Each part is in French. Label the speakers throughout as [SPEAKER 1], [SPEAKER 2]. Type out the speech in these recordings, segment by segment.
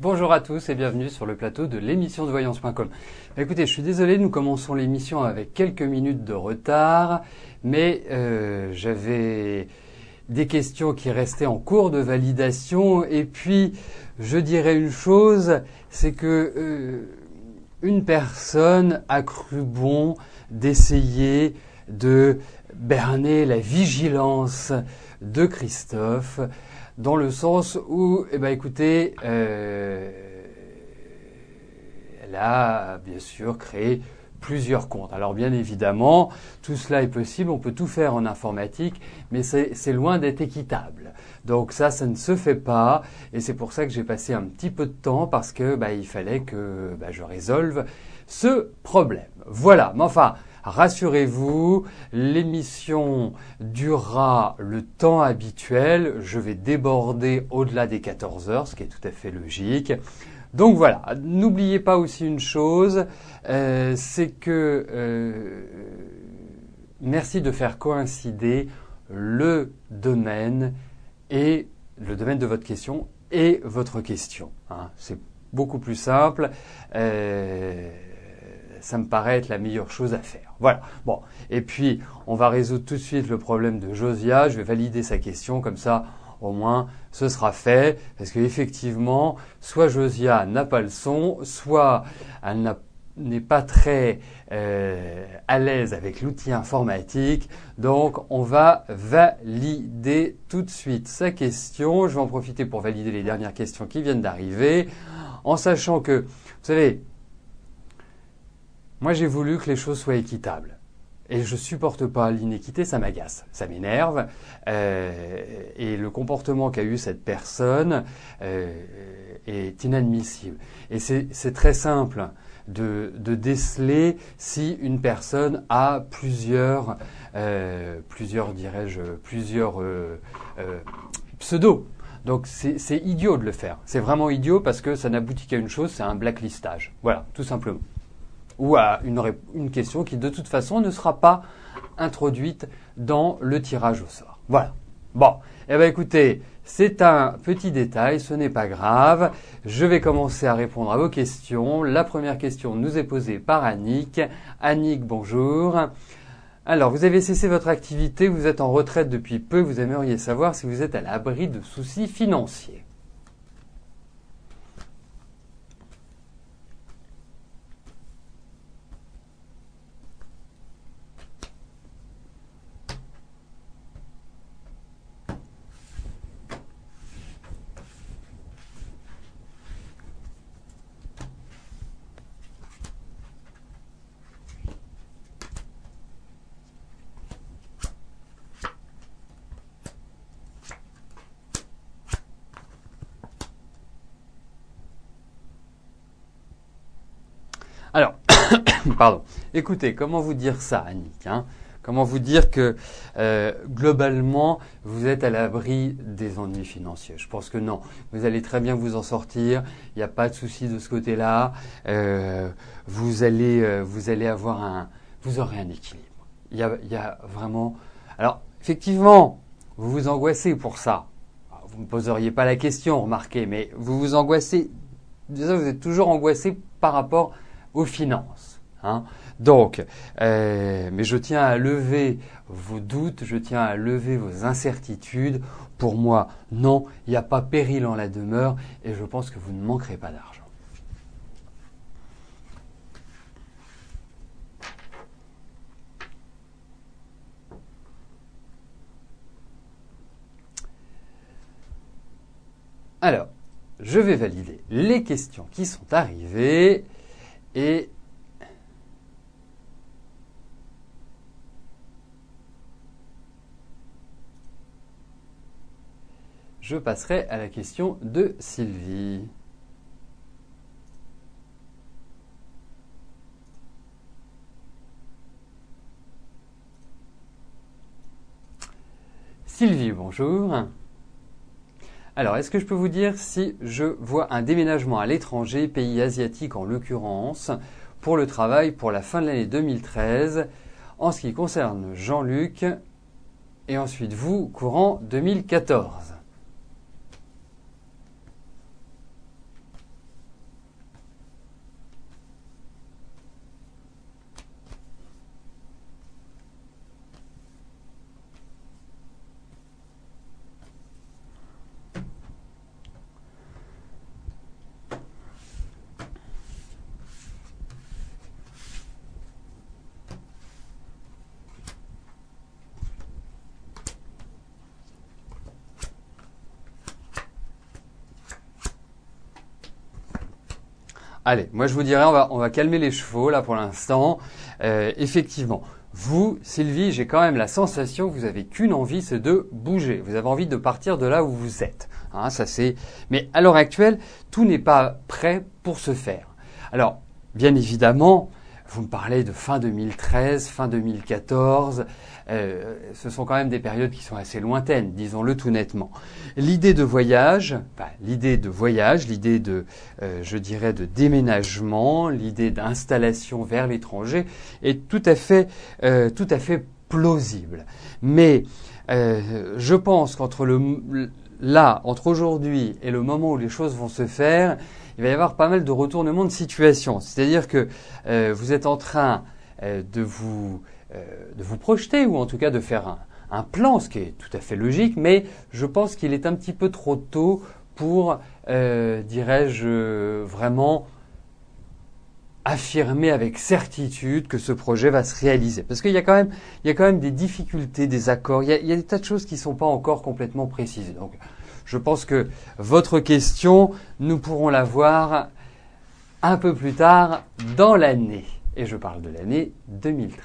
[SPEAKER 1] Bonjour à tous et bienvenue sur le plateau de l'émission de voyance.com. Écoutez, je suis désolé, nous commençons l'émission avec quelques minutes de retard, mais j'avais des questions qui restaient en cours de validation et puis je dirais une chose, c'est que une personne a cru bon d'essayer de berner la vigilance de Christophe, dans le sens où, écoutez, elle a bien sûr créé plusieurs comptes. Alors bien évidemment, tout cela est possible, on peut tout faire en informatique, mais c'est loin d'être équitable. Donc ça ne se fait pas, et c'est pour ça que j'ai passé un petit peu de temps, parce que il fallait que je résolve ce problème. Voilà, mais enfin, rassurez-vous, l'émission durera le temps habituel. Je vais déborder au-delà des 14 heures, ce qui est tout à fait logique. Donc voilà, n'oubliez pas aussi une chose, c'est que merci de faire coïncider le domaine de votre question et votre question. C'est beaucoup plus simple. Ça me paraît être la meilleure chose à faire. Voilà. Bon. Et puis, on va résoudre tout de suite le problème de Josia. Je vais valider sa question, comme ça, au moins, ce sera fait. Parce qu'effectivement, soit Josia n'a pas le son, soit elle n'est pas très à l'aise avec l'outil informatique. Donc, on va valider tout de suite sa question. Je vais en profiter pour valider les dernières questions qui viennent d'arriver, en sachant que, vous savez, moi, j'ai voulu que les choses soient équitables. Et je supporte pas l'inéquité, ça m'agace, ça m'énerve. Et le comportement qu'a eu cette personne est inadmissible. Et c'est très simple de déceler si une personne a plusieurs pseudos. Donc c'est idiot de le faire. C'est vraiment idiot parce que ça n'aboutit qu'à une chose, c'est un blacklistage. Voilà, tout simplement. Ou à une question qui de toute façon ne sera pas introduite dans le tirage au sort. Voilà. Bon, écoutez, c'est un petit détail, ce n'est pas grave. Je vais commencer à répondre à vos questions. La première question nous est posée par Annick. Annick, bonjour. Alors, vous avez cessé votre activité, vous êtes en retraite depuis peu, vous aimeriez savoir si vous êtes à l'abri de soucis financiers. Alors, pardon. Écoutez, comment vous dire ça, Annick, Comment vous dire que globalement, vous êtes à l'abri des ennuis financiers? Je pense que non. Vous allez très bien vous en sortir. Il n'y a pas de souci de ce côté-là. Vous aurez un équilibre. Il y a vraiment. Alors, effectivement, vous vous angoissez pour ça. Vous ne me poseriez pas la question, remarquez, mais vous vous angoissez. Déjà, vous êtes toujours angoissé par rapport aux finances. Donc, mais je tiens à lever vos doutes, je tiens à lever vos incertitudes. Pour moi, non, il n'y a pas péril en la demeure et je pense que vous ne manquerez pas d'argent. Alors, je vais valider les questions qui sont arrivées et je passerai à la question de Sylvie. Sylvie, bonjour. Alors, est-ce que je peux vous dire si je vois un déménagement à l'étranger, pays asiatique en l'occurrence, pour le travail pour la fin de l'année 2013, en ce qui concerne Jean-Luc, et ensuite vous, courant 2014. Allez, moi je vous dirais, on va calmer les chevaux là pour l'instant. Effectivement, vous, Sylvie, j'ai quand même la sensation que vous avez qu'une envie, c'est de bouger. Vous avez envie de partir de là où vous êtes. Hein, ça c'est. Mais à l'heure actuelle, tout n'est pas prêt pour se faire. Alors, bien évidemment, vous me parlez de fin 2013, fin 2014. Ce sont quand même des périodes qui sont assez lointaines, disons-le tout nettement. L'idée de voyage, l'idée de, je dirais, de déménagement, l'idée d'installation vers l'étranger est tout à fait plausible. Mais je pense qu'entre entre aujourd'hui et le moment où les choses vont se faire, il va y avoir pas mal de retournements de situation. C'est-à-dire que vous êtes en train de vous projeter, ou en tout cas de faire un plan, ce qui est tout à fait logique, mais je pense qu'il est un petit peu trop tôt pour, dirais-je, vraiment affirmer avec certitude que ce projet va se réaliser. Parce qu'il y a quand même des difficultés, des accords, il y a des tas de choses qui ne sont pas encore complètement précisées. Donc, je pense que votre question, nous pourrons la voir un peu plus tard dans l'année. Et je parle de l'année 2013.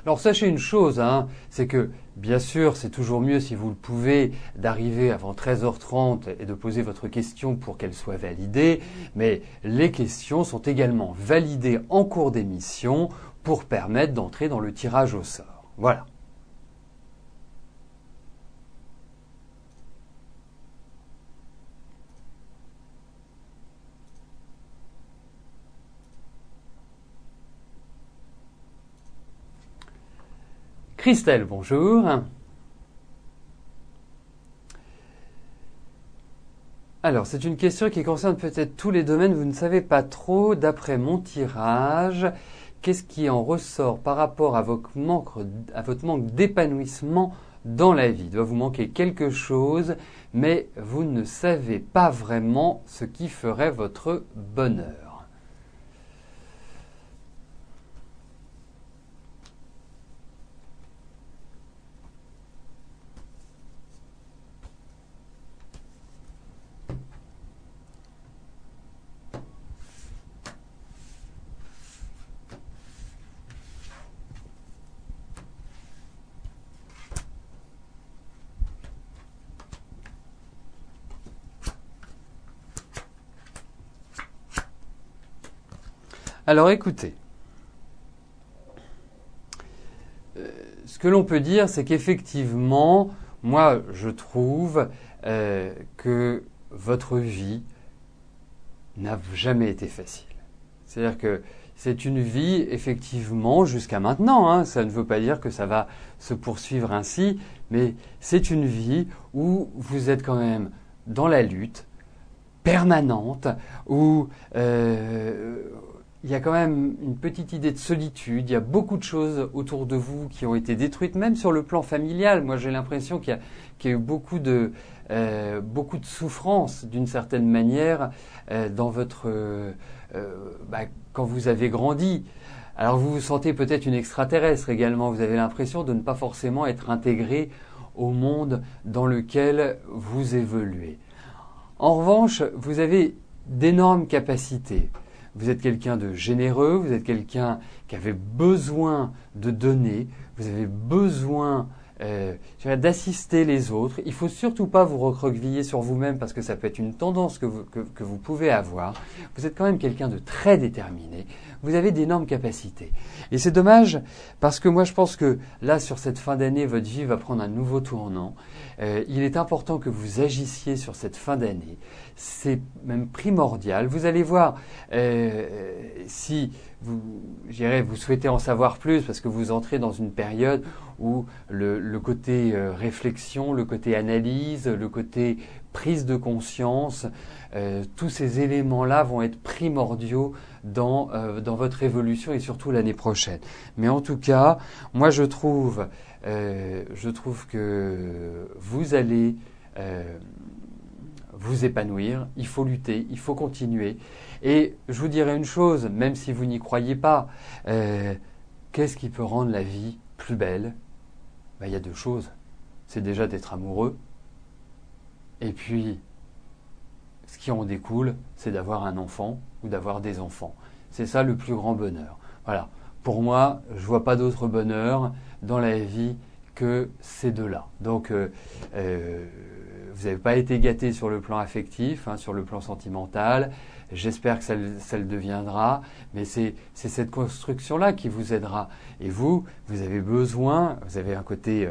[SPEAKER 1] Alors sachez une chose, hein, c'est que bien sûr c'est toujours mieux si vous le pouvez d'arriver avant 13h30 et de poser votre question pour qu'elle soit validée, mais les questions sont également validées en cours d'émission pour permettre d'entrer dans le tirage au sort. Voilà. Christelle, bonjour. Alors, c'est une question qui concerne peut-être tous les domaines. Vous ne savez pas trop, d'après mon tirage, qu'est-ce qui en ressort par rapport à votre manque d'épanouissement dans la vie. Il doit vous manquer quelque chose, mais vous ne savez pas vraiment ce qui ferait votre bonheur. Alors écoutez, ce que l'on peut dire, c'est qu'effectivement, moi je trouve que votre vie n'a jamais été facile. C'est-à-dire que c'est une vie, effectivement, jusqu'à maintenant, hein, ça ne veut pas dire que ça va se poursuivre ainsi, mais c'est une vie où vous êtes quand même dans la lutte permanente, où il y a quand même une petite idée de solitude, il y a beaucoup de choses autour de vous qui ont été détruites, même sur le plan familial. Moi, j'ai l'impression qu'il y a eu beaucoup de souffrance, d'une certaine manière, dans votre quand vous avez grandi. Alors, vous vous sentez peut-être une extraterrestre également. Vous avez l'impression de ne pas forcément être intégré au monde dans lequel vous évoluez. En revanche, vous avez d'énormes capacités. Vous êtes quelqu'un de généreux, vous êtes quelqu'un qui avait besoin de donner, vous avez besoin d'assister les autres. Il ne faut surtout pas vous recroqueviller sur vous-même parce que ça peut être une tendance que vous pouvez avoir. Vous êtes quand même quelqu'un de très déterminé. Vous avez d'énormes capacités. Et c'est dommage parce que moi je pense que là, sur cette fin d'année, votre vie va prendre un nouveau tournant. Il est important que vous agissiez sur cette fin d'année. C'est même primordial. Vous allez voir si vous souhaitez en savoir plus parce que vous entrez dans une période où le côté réflexion, le côté analyse, le côté prise de conscience, tous ces éléments-là vont être primordiaux dans votre évolution et surtout l'année prochaine. Mais en tout cas, moi je trouve que vous allez vous épanouir, il faut lutter, il faut continuer. Et je vous dirais une chose, même si vous n'y croyez pas, qu'est-ce qui peut rendre la vie plus belle ? Il y a deux choses. C'est déjà d'être amoureux Et puis, ce qui en découle, c'est d'avoir un enfant ou d'avoir des enfants. C'est ça le plus grand bonheur. Voilà. Pour moi, je vois pas d'autre bonheur dans la vie que ces deux-là. Donc, vous n'avez pas été gâté sur le plan affectif, sur le plan sentimental. J'espère que ça le deviendra, mais c'est cette construction-là qui vous aidera. Et vous avez besoin, vous avez un côté,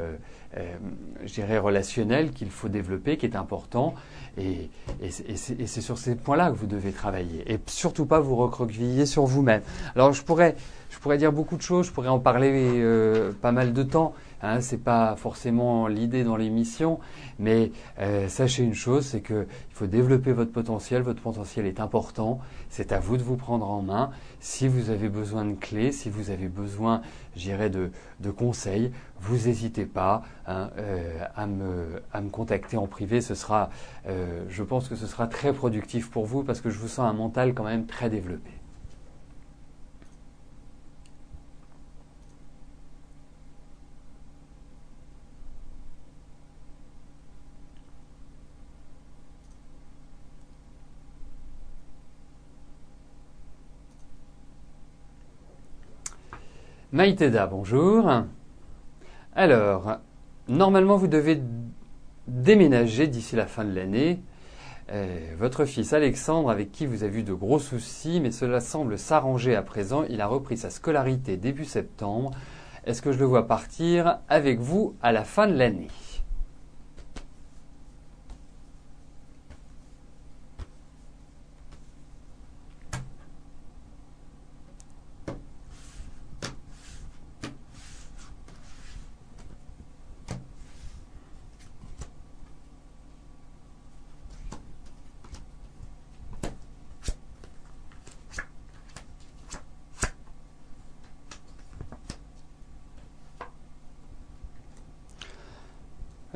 [SPEAKER 1] je dirais, relationnel qu'il faut développer, qui est important. Et c'est sur ces points-là que vous devez travailler. Et surtout pas vous recroqueviller sur vous-même. Alors je pourrais dire beaucoup de choses, je pourrais en parler pas mal de temps. C'est pas forcément l'idée dans l'émission, mais sachez une chose, c'est que il faut développer votre potentiel. Votre potentiel est important. C'est à vous de vous prendre en main. Si vous avez besoin de clés, si vous avez besoin, je dirais, de conseils, vous n'hésitez pas à me contacter en privé. Je pense que ce sera très productif pour vous parce que je vous sens un mental quand même très développé. Maïteda, bonjour. Alors, normalement, vous devez déménager d'ici la fin de l'année. Votre fils Alexandre, avec qui vous avez eu de gros soucis, mais cela semble s'arranger à présent. Il a repris sa scolarité début septembre. Est-ce que je le vois partir avec vous à la fin de l'année ?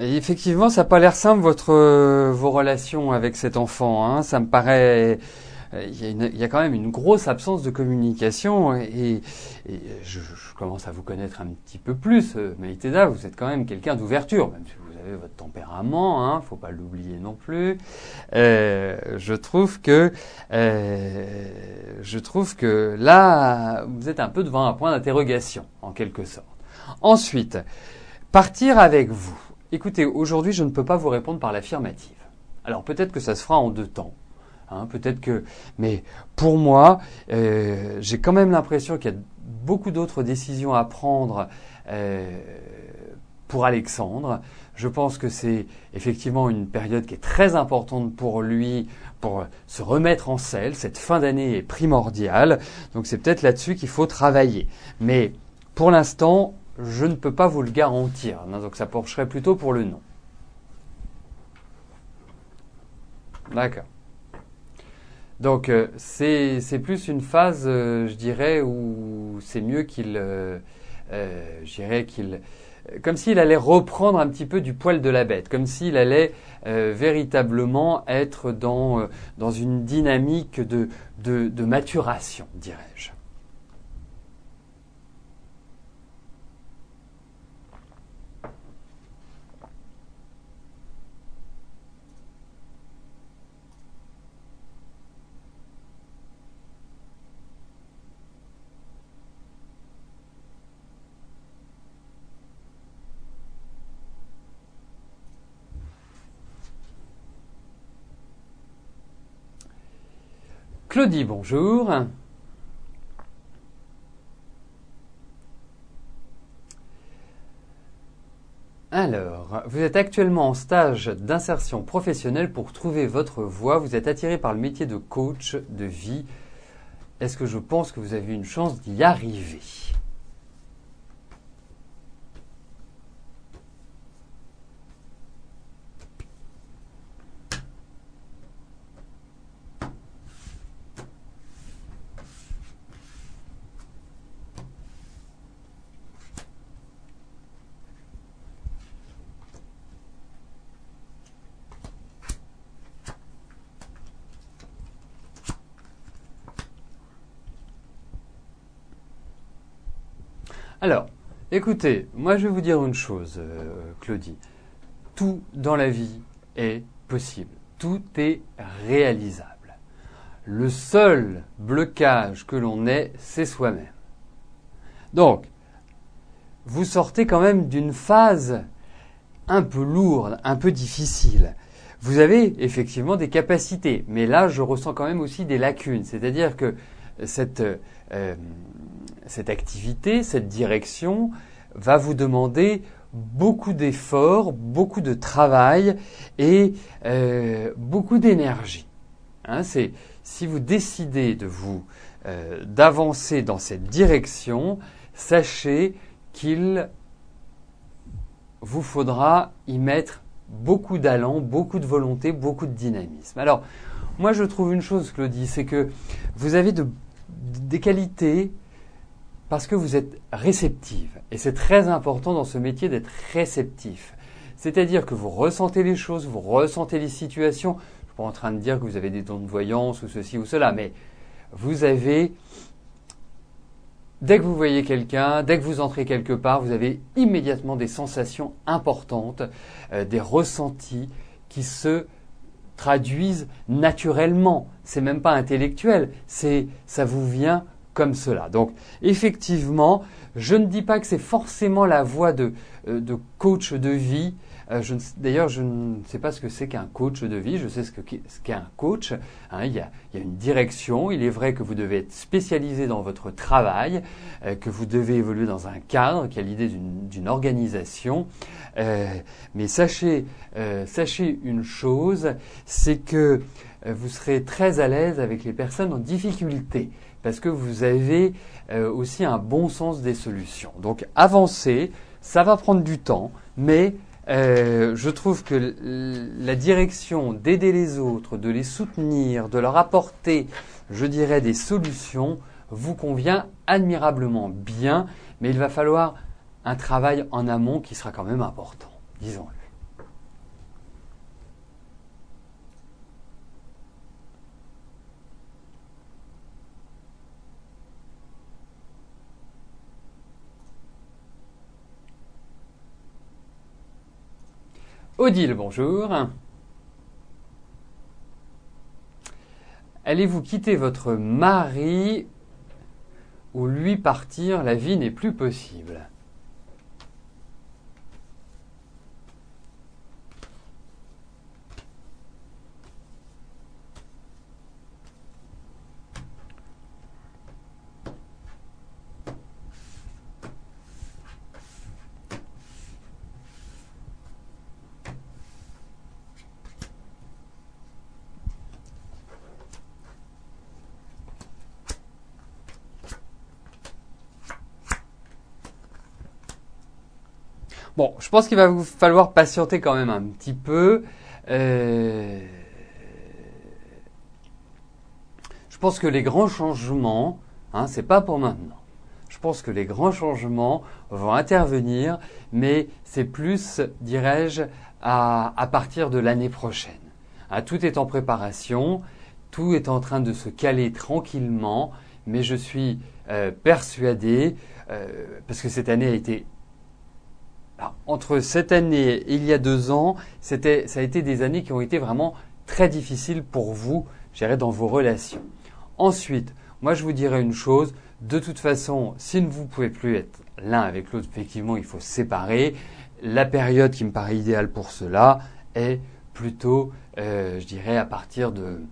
[SPEAKER 1] Et effectivement, ça n'a pas l'air simple vos relations avec cet enfant. Ça me paraît, il y a quand même une grosse absence de communication et je commence à vous connaître un petit peu plus, Maïteda. Vous êtes quand même quelqu'un d'ouverture, même si vous avez votre tempérament. Faut pas l'oublier non plus. Je trouve que là, vous êtes un peu devant un point d'interrogation, en quelque sorte. Ensuite, partir avec vous. Écoutez, aujourd'hui, je ne peux pas vous répondre par l'affirmative. Alors peut-être que ça se fera en deux temps. Mais pour moi, j'ai quand même l'impression qu'il y a beaucoup d'autres décisions à prendre pour Alexandre. Je pense que c'est effectivement une période qui est très importante pour lui, pour se remettre en selle. Cette fin d'année est primordiale. Donc c'est peut-être là-dessus qu'il faut travailler. Mais pour l'instant, je ne peux pas vous le garantir. Donc ça pencherait plutôt pour le non. D'accord. Donc c'est plus une phase, je dirais, où c'est mieux comme s'il allait reprendre un petit peu du poil de la bête, comme s'il allait véritablement être dans une dynamique de maturation, dirais-je. Claudie, bonjour. Alors, vous êtes actuellement en stage d'insertion professionnelle pour trouver votre voie. Vous êtes attiré par le métier de coach de vie. Est-ce que je pense que vous avez une chance d'y arriver ? Alors, écoutez, moi je vais vous dire une chose, Claudie. Tout dans la vie est possible. Tout est réalisable. Le seul blocage que l'on ait, c'est soi-même. Donc, vous sortez quand même d'une phase un peu lourde, un peu difficile. Vous avez effectivement des capacités, mais là, je ressens quand même aussi des lacunes. C'est-à-dire que cette activité, cette direction va vous demander beaucoup d'efforts, beaucoup de travail et beaucoup d'énergie. Hein, si vous décidez d'avancer dans cette direction, sachez qu'il vous faudra y mettre beaucoup d'allant, beaucoup de volonté, beaucoup de dynamisme. Alors, moi je trouve une chose, Claudie, c'est que vous avez des qualités parce que vous êtes réceptive. Et c'est très important dans ce métier d'être réceptif. C'est-à-dire que vous ressentez les choses, vous ressentez les situations. Je ne suis pas en train de dire que vous avez des dons de voyance ou ceci ou cela, mais vous avez, dès que vous voyez quelqu'un, dès que vous entrez quelque part, vous avez immédiatement des sensations importantes, des ressentis qui se traduisent naturellement. C'est même pas intellectuel, ça vous vient comme cela. Donc, effectivement, je ne dis pas que c'est forcément la voie de coach de vie. D'ailleurs, je ne sais pas ce que c'est qu'un coach de vie. Je sais ce qu'est un coach. Hein, il y a une direction. Il est vrai que vous devez être spécialisé dans votre travail, que vous devez évoluer dans un cadre, qui a l'idée d'une organisation. Mais sachez une chose, c'est que vous serez très à l'aise avec les personnes en difficulté, parce que vous avez aussi un bon sens des solutions. Donc avancez, ça va prendre du temps, mais je trouve que la direction d'aider les autres, de les soutenir, de leur apporter, je dirais, des solutions, vous convient admirablement bien, mais il va falloir un travail en amont qui sera quand même important, disons-le. Odile, bonjour. Allez-vous quitter votre mari ou lui partir? La vie n'est plus possible. Bon, je pense qu'il va vous falloir patienter quand même un petit peu. Je pense que les grands changements, c'est pas pour maintenant. Je pense que les grands changements vont intervenir, mais c'est plus, dirais-je, à partir de l'année prochaine. Tout est en préparation, tout est en train de se caler tranquillement, mais je suis persuadé, parce que cette année a été... Alors, entre cette année et il y a 2 ans, ça a été des années qui ont été vraiment très difficiles pour vous, je dirais, dans vos relations. Ensuite, moi je vous dirais une chose, de toute façon, si vous ne pouvez plus être l'un avec l'autre, effectivement, il faut se séparer. La période qui me paraît idéale pour cela est plutôt, je dirais, à partir de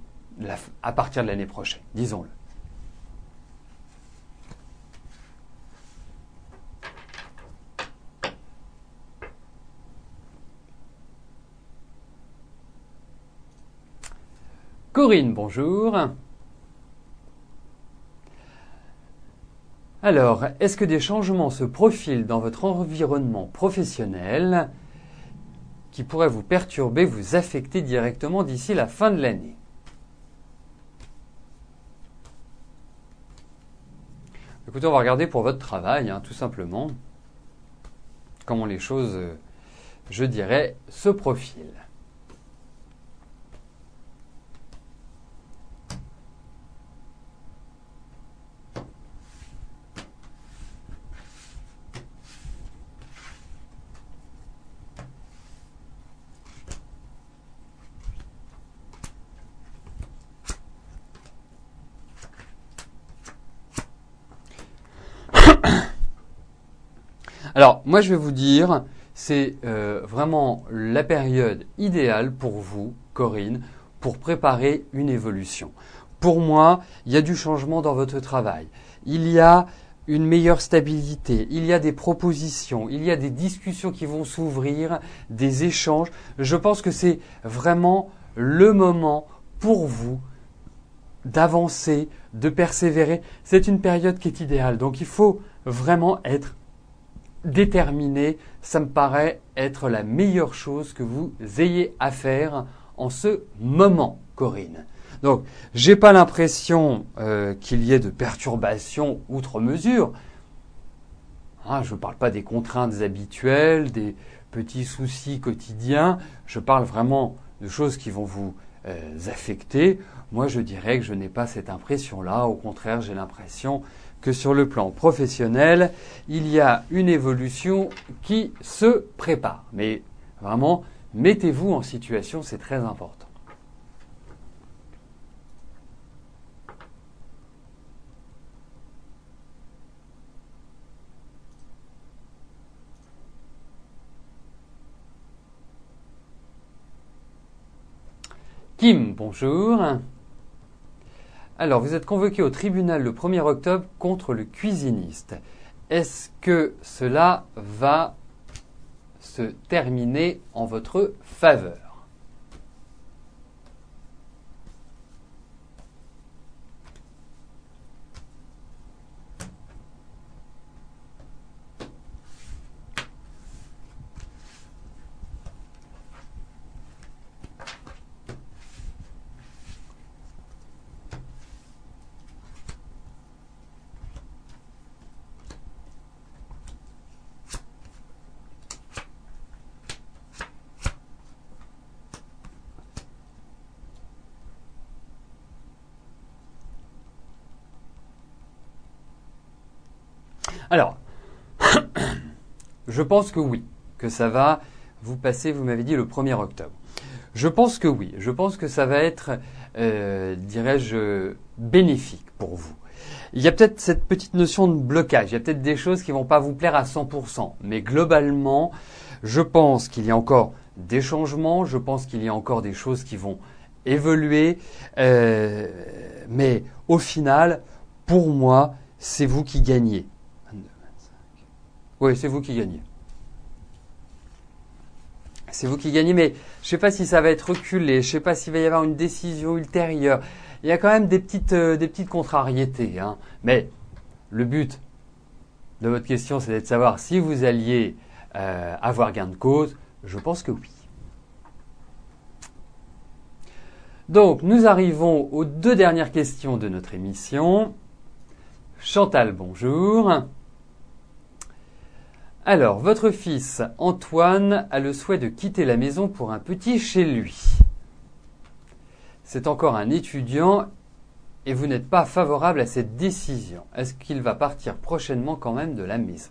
[SPEAKER 1] l'année prochaine, disons-le. Corinne, bonjour. Alors, est-ce que des changements se profilent dans votre environnement professionnel qui pourraient vous perturber, vous affecter directement d'ici la fin de l'année? Écoutez, on va regarder pour votre travail, tout simplement, comment les choses, je dirais, se profilent. Alors, moi, je vais vous dire, c'est vraiment la période idéale pour vous, Corinne, pour préparer une évolution. Pour moi, il y a du changement dans votre travail. Il y a une meilleure stabilité, il y a des propositions, il y a des discussions qui vont s'ouvrir, des échanges. Je pense que c'est vraiment le moment pour vous d'avancer, de persévérer. C'est une période qui est idéale. Donc il faut vraiment être déterminé. Ça me paraît être la meilleure chose que vous ayez à faire en ce moment, Corinne. Donc, j'ai pas l'impression qu'il y ait de perturbations outre mesure. Hein, je ne parle pas des contraintes habituelles, des petits soucis quotidiens. Je parle vraiment de choses qui vont vous affecter. Moi, je dirais que je n'ai pas cette impression-là. Au contraire, j'ai l'impression que sur le plan professionnel, il y a une évolution qui se prépare. Mais vraiment, mettez-vous en situation, c'est très important. Kim, bonjour. Alors, vous êtes convoqué au tribunal le 1er octobre contre le cuisiniste. Est-ce que cela va se terminer en votre faveur ? Alors, je pense que oui, que ça va vous passer, vous m'avez dit, le 1er octobre. Je pense que oui, je pense que ça va être, dirais-je, bénéfique pour vous. Il y a peut-être cette petite notion de blocage, il y a peut-être des choses qui ne vont pas vous plaire à 100%, mais globalement, je pense qu'il y a encore des changements, je pense qu'il y a encore des choses qui vont évoluer, mais au final, pour moi, c'est vous qui gagnez. Oui, c'est vous qui gagnez. C'est vous qui gagnez, mais je ne sais pas si ça va être reculé, je ne sais pas s'il va y avoir une décision ultérieure. Il y a quand même des petites contrariétés. Hein. Mais le but de votre question, c'est de savoir si vous alliez avoir gain de cause. Je pense que oui. Donc, nous arrivons aux 2 dernières questions de notre émission. Chantal, bonjour. Alors, votre fils Antoine a le souhait de quitter la maison pour un petit chez lui. C'est encore un étudiant et vous n'êtes pas favorable à cette décision. Est-ce qu'il va partir prochainement quand même de la maison ?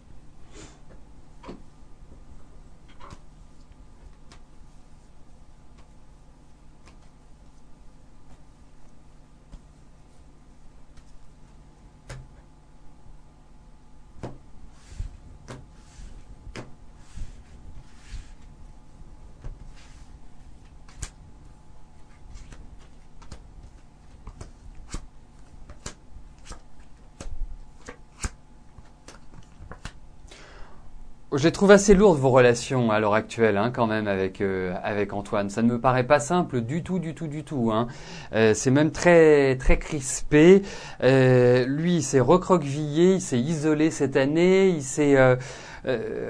[SPEAKER 1] Je les trouve assez lourdes vos relations à l'heure actuelle, hein, quand même, avec Antoine. Ça ne me paraît pas simple du tout. Hein. C'est même très crispé. Lui, il s'est recroquevillé, il s'est isolé cette année, il s'est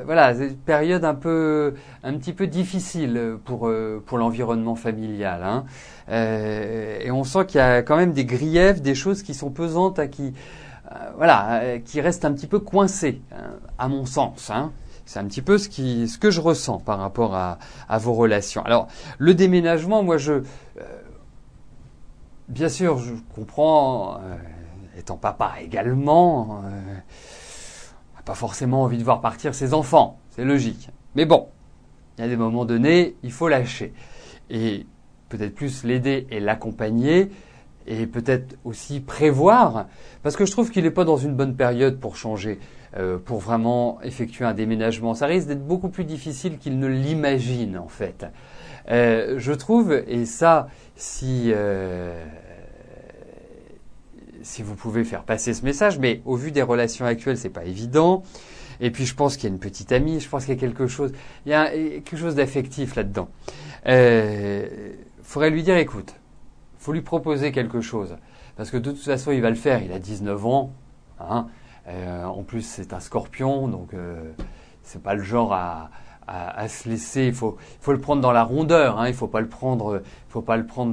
[SPEAKER 1] voilà, c'est une période un petit peu difficile pour l'environnement familial. Hein. Et on sent qu'il y a quand même des griefs, des choses qui sont pesantes, qui restent un petit peu coincées, hein, à mon sens. Hein. C'est un petit peu ce que je ressens par rapport à vos relations. Alors, le déménagement, moi, bien sûr, je comprends, étant papa également, n'a pas forcément envie de voir partir ses enfants, c'est logique. Mais bon, il y a des moments donnés, il faut lâcher. Et peut-être plus l'aider et l'accompagner, et peut-être aussi prévoir, parce que je trouve qu'il n'est pas dans une bonne période pour changer. pour vraiment effectuer un déménagement. Ça risque d'être beaucoup plus difficile qu'il ne l'imagine en fait. Je trouve, et ça, si vous pouvez faire passer ce message, mais au vu des relations actuelles, c'est pas évident. Et puis je pense qu'il y a une petite amie, je pense qu'il y a quelque chose d'affectif là-dedans. Faudrait lui dire, écoute, faut lui proposer quelque chose, parce que de toute façon il va le faire. Il a 19 ans, hein. En plus c'est un Scorpion, donc c'est pas le genre à se laisser. Il faut le prendre dans la rondeur, hein. Il faut pas le prendre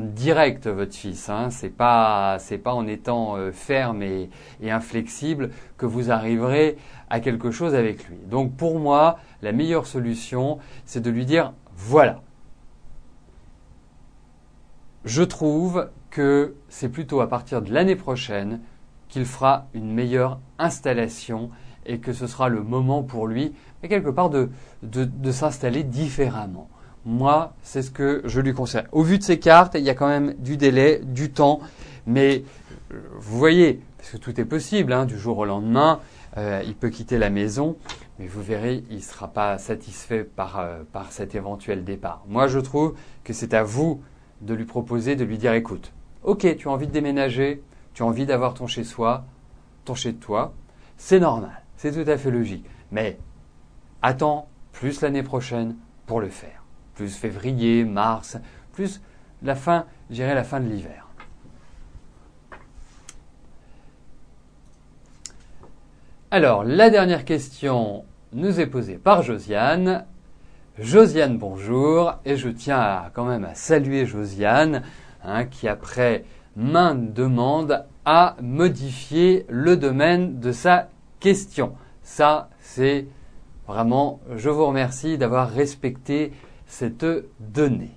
[SPEAKER 1] direct, votre fils, hein. C'est pas en étant ferme et inflexible que vous arriverez à quelque chose avec lui. Donc pour moi, la meilleure solution, c'est de lui dire voilà. Je trouve que c'est plutôt à partir de l'année prochaine qu'il fera une meilleure installation et que ce sera le moment pour lui, mais quelque part, de s'installer différemment. Moi, c'est ce que je lui conseille. Au vu de ces cartes, il y a quand même du délai, du temps, mais vous voyez, parce que tout est possible, hein, du jour au lendemain, il peut quitter la maison, mais vous verrez, il ne sera pas satisfait par cet éventuel départ. Moi, je trouve que c'est à vous de lui proposer, de lui dire, écoute, ok, tu as envie de déménager, tu as envie d'avoir ton chez-soi, ton chez-toi, c'est normal, c'est tout à fait logique. Mais attends plus l'année prochaine pour le faire. Plus février, mars, plus la fin de l'hiver. Alors, la dernière question nous est posée par Josiane. Josiane, bonjour, et je tiens quand même à saluer Josiane, hein, qui après maintes demandes a modifié le domaine de sa question. Ça, c'est vraiment, je vous remercie d'avoir respecté cette donnée.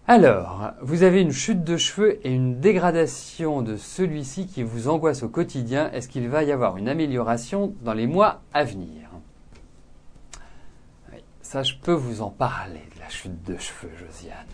[SPEAKER 1] Alors, vous avez une chute de cheveux et une dégradation de celui-ci qui vous angoisse au quotidien. Est-ce qu'il va y avoir une amélioration dans les mois à venir ? Oui, ça, je peux vous en parler de la chute de cheveux, Josiane.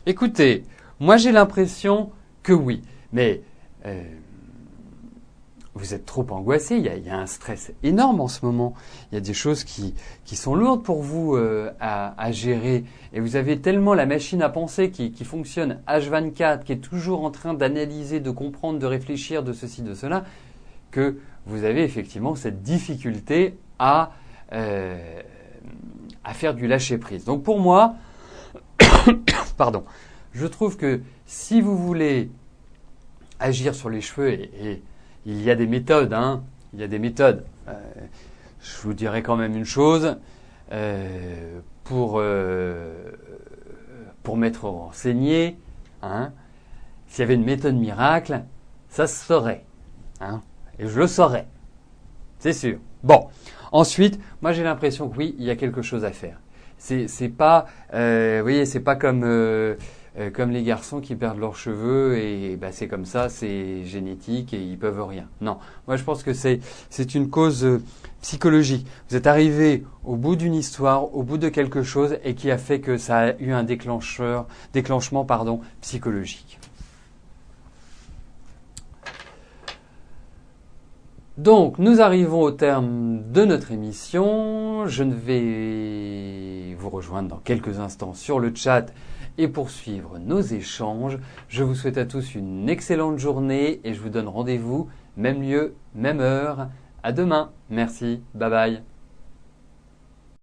[SPEAKER 1] Écoutez, moi j'ai l'impression que oui, mais vous êtes trop angoissé, il y a un stress énorme en ce moment, il y a des choses qui sont lourdes pour vous à gérer, et vous avez tellement la machine à penser qui fonctionne H24, qui est toujours en train d'analyser, de comprendre, de réfléchir, de ceci, de cela, que vous avez effectivement cette difficulté à faire du lâcher-prise. Donc pour moi, pardon, je trouve que si vous voulez agir sur les cheveux, et il y a des méthodes, hein, il y a des méthodes. Je vous dirais quand même une chose, pour m'être renseigné, hein, s'il y avait une méthode miracle, ça se saurait, hein, et je le saurais, c'est sûr. Bon, ensuite, moi j'ai l'impression que oui, il y a quelque chose à faire. C'est pas, vous voyez, c'est pas comme les garçons qui perdent leurs cheveux et bah, c'est comme ça, c'est génétique et ils peuvent rien. Non, moi je pense que c'est une cause psychologique. Vous êtes arrivé au bout d'une histoire, au bout de quelque chose et qui a fait que ça a eu un déclenchement, psychologique. Donc, nous arrivons au terme de notre émission. Je ne vais vous rejoindre dans quelques instants sur le chat et poursuivre nos échanges. Je vous souhaite à tous une excellente journée et je vous donne rendez-vous, même lieu, même heure. À demain. Merci. Bye bye.